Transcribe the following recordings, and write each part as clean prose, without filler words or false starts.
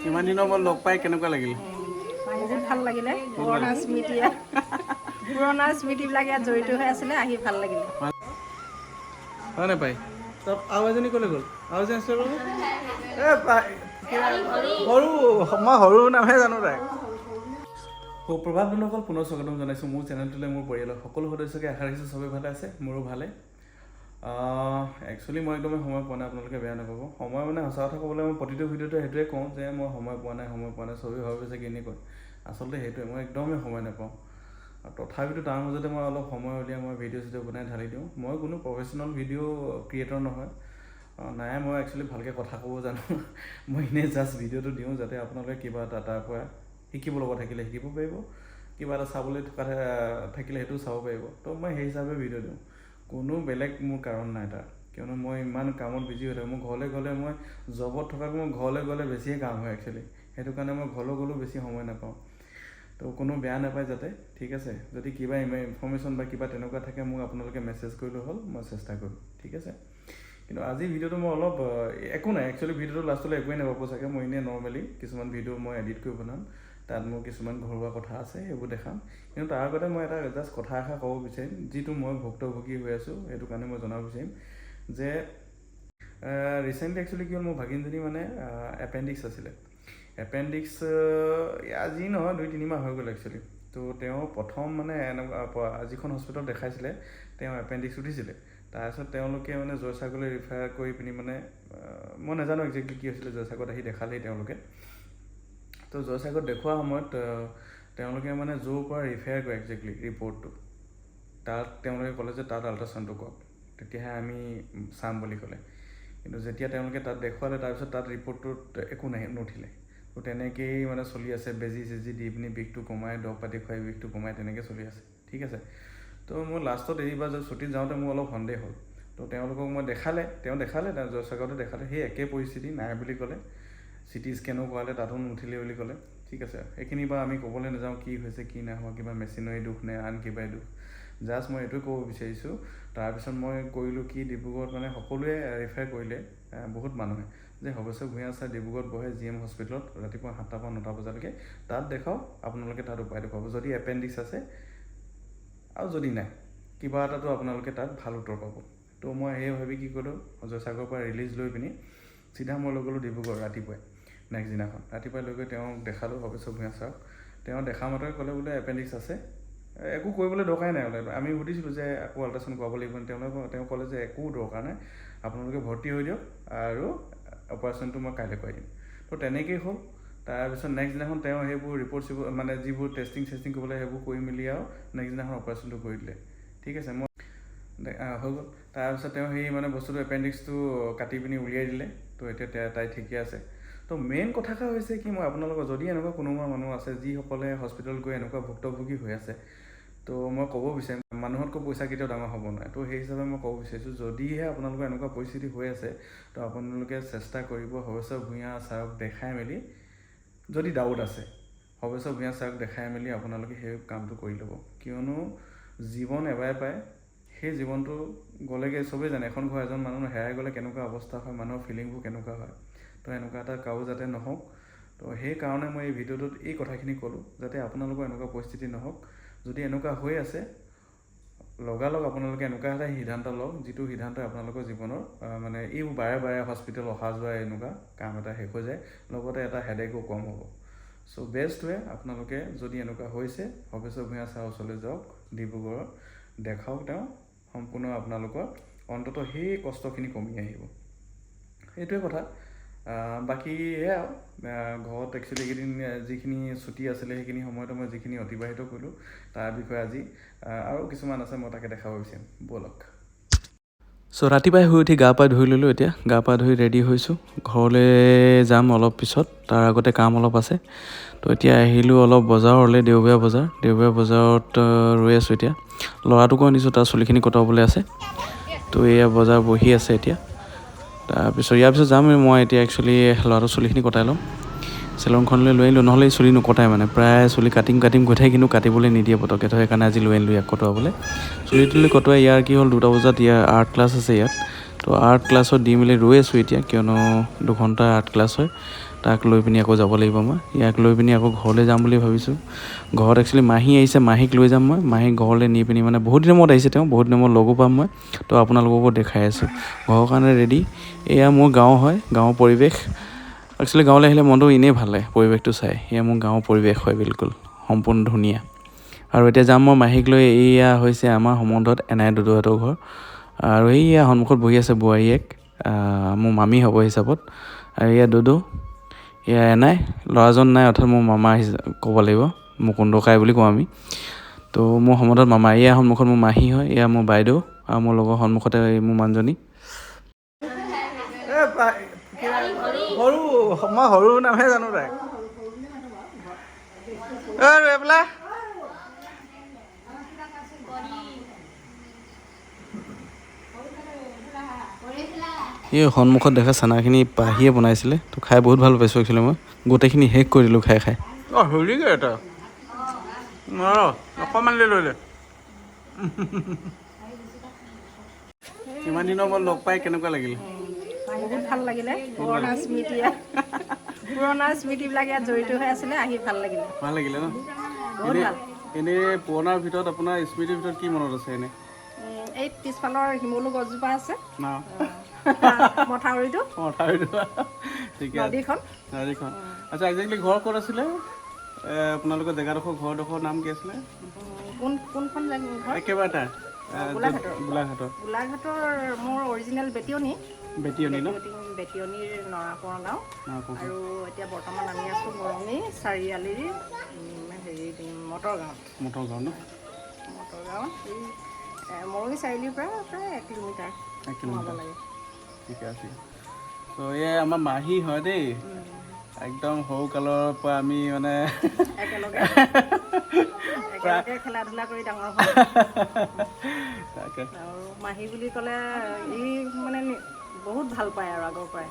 কিমান দিনৰ মূৰত লগ পাই কেনেকুৱা লাগিল? বহুত ভাল লাগিলে। পুৰণা স্মৃতিবিলাক ইয়াত জড়িত হৈ আছিলে, আহি ভাল লাগিলে। হয় নে পাই? তাৰ আৰু এজনী ক'লৈ গ'ল? আৰু এজনী আছিলে বোলে? মই সৰু নামহে জানো তাই। সুপ্ৰভাত বন্ধুসকল, পুনৰ স্বাগতম জনাইছোঁ মোৰ চেনেলটোলৈ। মোৰ পৰিয়ালৰ সকলো সদস্যকে আশা ৰাখিছোঁ চবেই ভালে আছে, মোৰো ভালে। একচুৱেলি মই একদমেই সময় পোৱা নাই, আপোনালোকে বেয়া নাপাব। সময় মানে সঁচা কথা ক'বলৈ মই প্ৰতিটো ভিডিঅ'তে সেইটোৱে কওঁ যে মই সময় পোৱা নাই, চবেই ভাবিছে কি এনেকৈ। আচলতে সেইটোৱে, মই একদমেই সময় নাপাওঁ। তথাপিতো তাৰ মাজতে মই অলপ সময় উলিয়াই মই ভিডিঅ' চিডিঅ' বনাই ঢালি দিওঁ। মই কোনো প্ৰফেশ্যনেল ভিডিঅ' ক্ৰিয়েটৰ নহয়, নাই মই একচুৱেলি ভালকৈ কথা ক'ব জানো। মই এনেই জাষ্ট ভিডিঅ'টো দিওঁ যাতে আপোনালোকে কিবা এটা তাৰ পৰা শিকিব লগা থাকিলে শিকিব পাৰিব, কিবা এটা চাবলৈ থকা থাকিলে সেইটোও চাব পাৰিব। তো মই সেই হিচাপে ভিডিঅ' দিওঁ, কোনো বেলেগ মোৰ কাৰণ নাই তাৰ। কিয়নো মই ইমান কামত বিজি হৈ থাকোঁ। মোৰ ঘৰলৈ গ'লে মই জবত থকাকৈ মই ঘৰলৈ গ'লে বেছিয়ে কাম হয় একচুৱেলি। সেইটো কাৰণে মই ঘৰলৈ গ'লেও বেছি সময় নাপাওঁ। তো কোনো বেয়া নাপায় যাতে, ঠিক আছে? যদি কিবা ইনফৰ্মেশ্যন বা কিবা তেনেকুৱা থাকে মোক আপোনালোকে মেছেজ কৰিলেও হ'ল, মই চেষ্টা কৰিম, ঠিক আছে? কিন্তু আজি ভিডিঅ'টো মই অলপ একো নাই একচুৱেলি, ভিডিঅ'টো লাষ্টলৈ একোৱেই নাপাব চাগে। মই এনেই নৰ্মেলি কিছুমান ভিডিঅ' মই এডিট কৰি বনাম, তাত মোৰ কিছুমান ঘৰুৱা কথা আছে সেইবোৰ দেখাম। কিন্তু তাৰ আগতে মই এটা জাষ্ট কথা এষাৰ ক'ব বিচাৰিম, যিটো মই ভুক্তভোগী হৈ আছোঁ। সেইটো কাৰণে মই জনাব বিচাৰিম যে ৰিচেণ্টলি একচুৱেলি কি হ'ল, মোৰ ভাগিনজনী মানে এপেণ্ডিক্স আছিলে। এপেণ্ডিক্স আজি নহয় 2-3 মাহ হৈ গ'ল একচুৱেলি। তো তেওঁ প্ৰথম মানে এনেকুৱা যিখন হস্পিটেলত দেখাইছিলে তেওঁ এপেণ্ডিক্স উঠিছিলে। তাৰপিছত তেওঁলোকে মানে জয়সাগৰলৈ ৰিফাৰ কৰি পিনি মানে মই নাজানো একজেক্টলি কি হৈছিলে, জয়সাগৰত আহি দেখালেই তেওঁলোকে। তো জয়সাগৰত দেখুওৱা সময়ত তেওঁলোকে মানে য'ৰ পৰা ৰিফাৰ কৰে একজেক্টলি ৰিপৰ্টটো, তাত তেওঁলোকে ক'লে যে তাত আল্ট্ৰাচাউণ্ডটো কৰক, তেতিয়াহে আমি চাম বুলি ক'লে। কিন্তু যেতিয়া তেওঁলোকে তাত দেখুৱালে তাৰপিছত তাত ৰিপৰ্টটোত একো নুঠিলে। তো তেনেকেই মানে চলি আছে, বেজি চেজি দি পিনি বিষটো কমাই, দৰৱ পাতি খুৱাই বিষটো কমাই, তেনেকৈ চলি আছে, ঠিক আছে? তো মই লাষ্টত এইবাৰ ছুটীত যাওঁতে মোৰ অলপ সন্দেহ হ'ল। তো তেওঁলোকক মই দেখালে জয়সাগৰতে দেখালে, সেই একেই পৰিস্থিতি, নাই বুলি ক'লে। CT স্কেনো কৰালে, তাতো নুঠিলে বুলি ক'লে, ঠিক আছে? সেইখিনি বাৰু আমি ক'বলৈ নাযাওঁ কি হৈছে কি নাই হোৱা, কিবা মেচিনৰে দুখ নে আন কিবাই দুখ। জাষ্ট মই এইটোৱে ক'ব বিচাৰিছোঁ। তাৰপিছত মই কৰিলোঁ কি, ডিব্ৰুগড়ত মানে সকলোৱে ৰিফাৰ কৰিলে, বহুত মানুহে, যে ভৱেশ্বৰ ভূঞা ছাৰ ডিব্ৰুগড়ত বহে GM হস্পিটেলত ৰাতিপুৱা 7টাৰ পৰা 9টা বজালৈকে, তাত দেখাওক, আপোনালোকে তাত উপায় দেখুৱাব যদি এপেণ্ডিক্স আছে, আৰু যদি নাই কিবা এটাতো আপোনালোকে তাত ভাল উত্তৰ পাব। তো মই সেই ভাবি কি কৰিলোঁ, জয়সাগৰৰ পৰা ৰিলিজ লৈ পিনি চিধা মই লৈ গ'লোঁ ডিব্ৰুগড় ৰাতিপুৱাই। নেক্সট দিনাখন ৰাতিপুৱাই লৈ গৈ তেওঁক দেখালোঁ, ভৱেশ্বৰ ভূঞা ছাৰক। তেওঁ দেখা মাত্ৰকে ক'লে বোলে এপেণ্ডিক্স আছে, একো কৰিবলৈ দৰকাৰেই নাই বোলে। আমি সুধিছিলোঁ যে আকৌ আল্ট্ৰাচাউণ্ড কৰাব লাগিব, তেওঁ ক'লে যে একো দৰকাৰ নাই, আপোনালোকে ভৰ্তি হৈ দিয়ক আৰু অপাৰেশ্যনটো মই কাইলৈ কৰাই দিম। তো তেনেকেই হ'ল। তাৰপিছত নেক্সট দিনাখন তেওঁ সেইবোৰ ৰিপৰ্ট মানে যিবোৰ টেষ্টিং কৰিব লাগে সেইবোৰ কৰি মেলি আৰু নেক্সট দিনাখন অপাৰেশ্যনটো কৰি দিলে, ঠিক আছে? মই হৈ গ'ল। তাৰপিছত তেওঁ সেই মানে বস্তুটো এপেণ্ডিক্সটো কাটি পিনি উলিয়াই দিলে। তো এতিয়া তাই ঠিকে আছে। তো মেইন কথাষাৰ হৈছে কি, মই আপোনালোকৰ যদি এনেকুৱা কোনোবা মানুহ আছে যিসকলে হস্পিটেল গৈ এনেকুৱা ভুক্তভোগী হৈ আছে, তো মই ক'ব বিচাৰিম মানুহতকৈ পইচা কেতিয়াও ডাঙৰ হ'ব নোৱাৰে। তো সেই হিচাপে মই ক'ব বিচাৰিছোঁ, যদিহে আপোনালোকৰ এনেকুৱা পৰিস্থিতি হৈ আছে, তো আপোনালোকে চেষ্টা কৰিব ভৱেশ্বৰ ভূঞা ছাৰক দেখাই মেলি, যদি ডাউট আছে ভৱেশ্বৰ ভূঞা ছাৰক দেখাই মেলি আপোনালোকে সেই কামটো কৰি ল'ব। কিয়নো জীৱন এবাৰে পায়, সেই জীৱনটো গ'লেগৈ চবেই জানে। এখন ঘৰ এজন মানুহ হেৰাই গ'লে কেনেকুৱা অৱস্থা হয়, মানুহৰ ফিলিংবোৰ কেনেকুৱা হয়। তো এনেকুৱা এটা কাৰো যাতে নহওক। তো সেইকাৰণে মই এই ভিডিঅ'টোত এই কথাখিনি ক'লোঁ, যাতে আপোনালোকৰ এনেকুৱা পৰিস্থিতি নহওক। যদি এনেকুৱা হৈ আছে, লগালগ আপোনালোকে এনেকুৱা এটা সিদ্ধান্ত লওক, যিটো সিদ্ধান্তই আপোনালোকৰ জীৱনৰ মানে এই বাৰে হস্পিটেল অহা যোৱা এনেকুৱা কাম এটা শেষ হৈ যায়, লগতে এটা হেডেকো কম হ'ব। চ' বেষ্ট ৱে, আপোনালোকে যদি এনেকুৱা হৈছে ভৱেশ্বৰ ভূঞা ছাৰৰ ওচৰলৈ যাওক, ডিব্ৰুগড়ত দেখাওক, তেওঁ সম্পূৰ্ণ আপোনালোকৰ অন্ততঃ সেই কষ্টখিনি কমি আহিব। সেইটোৱে কথা। বাকী এয়া ঘৰত একচুৱেলি এইকেইদিন যিখিনি ছুটি আছিলে সেইখিনি সময়তো মই যিখিনি অতিবাহিত কৰিলোঁ তাৰ বিষয়ে আজি আৰু কিছুমান আছে, মই তাকে দেখাব বিচাৰিম, ব'লক। চ' ৰাতিপুৱাই শুই উঠি গা পা ধুই ল'লোঁ। এতিয়া গা পা ধুই ৰেডি হৈছোঁ, ঘৰলৈ যাম অলপ পিছত, তাৰ আগতে কাম অলপ আছে। তো এতিয়া আহিলোঁ অলপ বজাৰলৈ, দেওবৰীয়া বজাৰত ৰৈ আছোঁ এতিয়া। ল'ৰাটোকো আনিছোঁ, তাৰ চুলিখিনি কটাবলৈ আছে। তো এয়া বজাৰ বহি আছে এতিয়া। তাৰপিছত ইয়াৰ পিছত যাম মই এতিয়া একচুৱেলি ল'ৰাটোৰ চুলিখিনি কটাই ল'ম, চেলুনখনলৈ লৈ আনিলোঁ। নহ'লে এই চুলি নকটাই মানে, প্ৰায় চুলি কাটিম গৈ থাকে, কিন্তু কাটিবলৈ নিদিয়ে পটককৈ। তো সেইকাৰণে আজি লৈ আনিলোঁ ইয়াক কটোৱাবলৈ। চুলি কটোৱাই ইয়াৰ কি হ'ল, 2টা বজাত ইয়াৰ আৰ্ট ক্লাছ আছে ইয়াত। তো আৰ্ট ক্লাছত দি মেলি ৰৈ আছোঁ এতিয়া, কিয়নো 2 ঘণ্টা আৰ্ট ক্লাছ হয়। তাক লৈ পিনি আকৌ যাব লাগিব মই। ইয়াক লৈ পিনি আকৌ ঘৰলৈ যাম বুলি ভাবিছোঁ। ঘৰত একচুৱেলি মাহী আহিছে, মাহীক লৈ যাম মই। মাহীক ঘৰলৈ নি পিনি মানে বহুত দিনৰ মূৰত আহিছে তেওঁ, বহুত দিনৰ মূৰত লগো পাম মই। তো আপোনালোককো দেখাই আছোঁ। ঘৰৰ কাৰণে ৰেডি। এয়া মোৰ গাঁও হয়, গাঁৱৰ পৰিৱেশ। একচুৱেলি গাঁৱলৈ আহিলে মনটো এনেই ভাল লাগে পৰিৱেশটো চাই। এয়া মোৰ গাঁৱৰ পৰিৱেশ হয় বিলকুল, সম্পূৰ্ণ ধুনীয়া। আৰু এতিয়া যাম মই মাহীক লৈ। এয়া হৈছে আমাৰ সম্বন্ধত এনাই দুদুহঁতৰ ঘৰ। আৰু এইয়া সন্মুখত বহি আছে বোৱাৰীয়েক, মোৰ মামী হ'ব হিচাপত। আৰু এয়া দুদু, এয়া এনাই, ল'ৰাজন নাই অৰ্থাৎ মোৰ মামা আহিছে ক'ব লাগিব, মুকুন্দ কাই বুলি কওঁ আমি। তো মোৰ সম্বন্ধত মামা। এয়া সন্মুখত মোৰ মাহী হয়, এয়া মোৰ বাইদেউ, আৰু মোৰ লগৰ সন্মুখতে মোৰ মানুহজনী। সৰু মই সৰু নামহে জানো তাই। এই সন্মুখত দেখা চানাখিনি পাহিয়ে বনাইছিলে, তো খাই বহুত ভাল পাইছোঁ একচুৱেলি মই। গোটেইখিনি শেষ কৰি দিলোঁ খাই খাই। হেৰিকে এটা অকণমান লৈ কিমান দিনৰ মূৰত লগ পাই কেনেকুৱা লাগিল? বহুত ভাল লাগিলে। পুৰণা স্মৃতিবিলাক ইয়াত জড়িত হৈ আছিলে, আহি ভাল লাগিলে। ভাল লাগিলে ন? বহুত ভাল। এনেই পুৰণাৰ ভিতৰত আপোনাৰ স্মৃতিৰ ভিতৰত কি মনত আছে এনেই? এই পিছফালৰ শিমলু গছজোপা আছে, মথাউৰিটো, ঠিকে আছে। নদীখন। আচ্ছা, একজেক্টলি ঘৰ ক'ত আছিলে? আপোনালোকৰ জেগাডোখৰ, ঘৰডোখৰ নাম কি আছিলে? কোনখন ঘৰ? একেবাৰে তাৰ গোলাঘাটৰ মোৰ অৰিজিনেল বেটিয়নী ন? বেটিয়নীৰ নৰাপৰা গাঁও। আৰু এতিয়া বৰ্তমান আমি আছোঁ মৰঙী চাৰিআলিৰ মটৰগাঁৱত। মটৰগাঁও ন? মটৰগাঁৱত এই মৰঙী চাৰিআলিৰ পৰা প্ৰায় 1 কিলোমিটাৰ সোমাব লাগে। ঠিকে আছে। তো এই আমাৰ মাহী হয় দেই, একদম সৰুকালৰ পৰা আমি মানে একেলগে খেলা ধূলা কৰি ডাঙৰ হ'ল। আৰু মাহী বুলি ক'লে ই মানে বহুত ভাল পায় আৰু আগৰ পৰাই।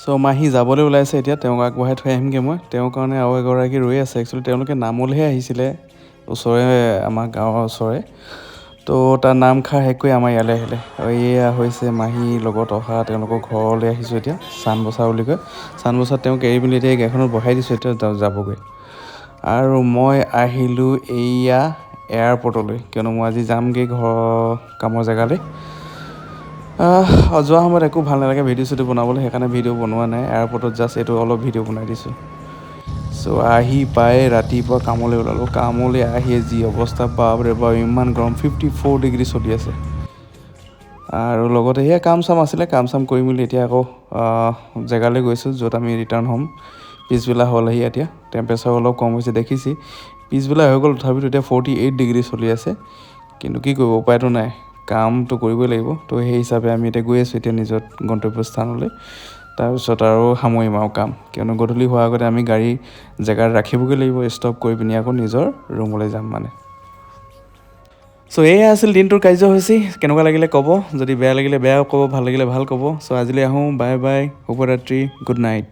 চ' মাহী যাবলৈ ওলাইছে এতিয়া, তেওঁক আগবঢ়াই থৈ আহিমগৈ মই। তেওঁৰ কাৰণে আৰু এগৰাকী ৰৈ আছে। একচুৱেলি তেওঁলোকে নামলৈহে আহিছিলে, ওচৰে আমাৰ গাঁৱৰ ওচৰে। তো তাৰ নামষাৰ শেষ কৰি আমাৰ ইয়ালৈ আহিলে। আৰু এয়া হৈছে মাহীৰ লগত অহা তেওঁলোকৰ ঘৰলৈ আহিছোঁ এতিয়া, চানবচা বুলি কয়। চানবচাত তেওঁক এৰি পিনি এতিয়া গাড়ীখনত বহাই দিছোঁ, এতিয়া যাবগৈ। আৰু মই আহিলোঁ এইয়া এয়াৰপৰ্টলৈ, কিয়নো মই আজি যামগৈ ঘৰৰ কামৰ জেগালৈ। যোৱা সময়ত একো ভাল নালাগে ভিডিঅ' চিডিঅ' বনাবলৈ, সেইকাৰণে ভিডিঅ' বনোৱা নাই। এয়াৰপৰ্টত জাষ্ট এইটো অলপ ভিডিঅ' বনাই দিছোঁ। চ' আহি পাই ৰাতিপুৱা কামলৈ ওলালোঁ। কামলৈ আহিয়ে যি অৱস্থা, বাপৰে বাপ ইমান গৰম, 54 ডিগ্ৰী চলি আছে। আৰু লগতে সেয়া কাম চাম আছিলে, কাম চাম কৰি মেলি এতিয়া আকৌ জেগালৈ গৈছোঁ, য'ত আমি ৰিটাৰ্ণ হ'ম। পিছবেলা হ'লহি এতিয়া, টেম্পাৰেচাৰ অলপ কম হৈছে দেখিছে। পিছবেলা হৈ গ'ল, তথাপিতো এতিয়া 48 ডিগ্ৰী চলি আছে। কিন্তু কি কৰিব, উপায়তো নাই, কামটো কৰিবই লাগিব। তো সেই হিচাপে আমি এতিয়া গৈ আছোঁ এতিয়া নিজৰ গন্তব্যস্থানলৈ। তাৰপিছত আৰু সামৰিম আৰু কাম, কিয়নো গধূলি হোৱাৰ আগতে আমি গাড়ী জেগাত ৰাখিবগৈ লাগিব, ষ্টপ কৰি পিনি আকৌ নিজৰ ৰুমলৈ যাম মানে। চ' এয়া আছিল দিনটোৰ কাৰ্যসূচী। কেনেকুৱা লাগিলে ক'ব, যদি বেয়া লাগিলে বেয়া ক'ব, ভাল লাগিলে ভাল ক'ব। চ' আজিলৈ আহোঁ, বাই বাই, শুভৰাত্ৰি, গুড নাইট।